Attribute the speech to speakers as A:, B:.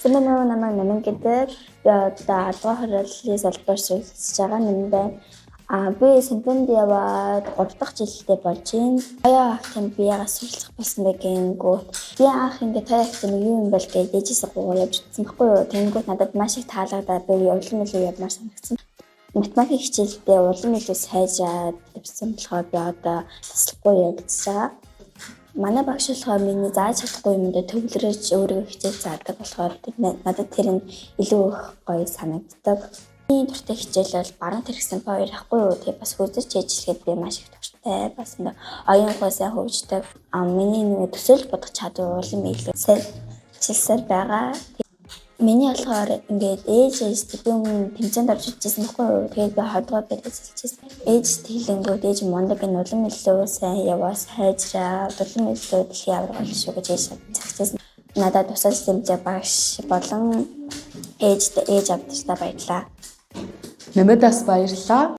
A: Сэмэнөө намайг гэдэг би одоо 10 дугаар хурлын салбар суралцж байгаа юм байна. Би Сэмбэнд яваад 3 дахь жилдээ болж байна. Тоёо ахын би яагаад суралцах болсон бэ гэнгүүт би анх ингээд тоёо ахын юу юм бол гэж ээжээсээ гуйгаа явж утсан байхгүй юу. Тэнгүүт надад маш их таалагдаад би улам илүү явмаар санагдсан. Математик хичээлдээ улам илүү сайжраад явсан болохоор би одоо таслахгүй явагдаж байгаа. Манай багш болохоор миний зааж чадахгүй юмдаа төвлөрөөж өөрийгөө хичээл заадаг болохоор надад тэр нь илүү их гоё санагддаг. Миний дуртай хичээл бол баруун тэрэгсэн хоёр ахгүй юу. Тэгээ бас хүзэж ажиллахэд би маш их дуртай. Бас оюун ухаан сайн хөгждөг. Миний нэг төсөөлж бодох чадвар улам илүү сайжирсаар байгаа. Миний болохоор ингээд ээжтэй би өмнө тэмцээнд орж ирсэн байхгүй юу. Тэгээд би 20 дугаар байдлаар сэлчихсэн. Ээжтэй хэлэнгүүт ээж мондаг нь улам илүү сайн яваа сайжраа. Улам илүү дэлхийн авраг болно шүү гэж ээж цагчсан. Надад тусалж дэмжээ багш болон ээж авдагчдаа баярлалаа.
B: Нэмэдээс баярлалаа.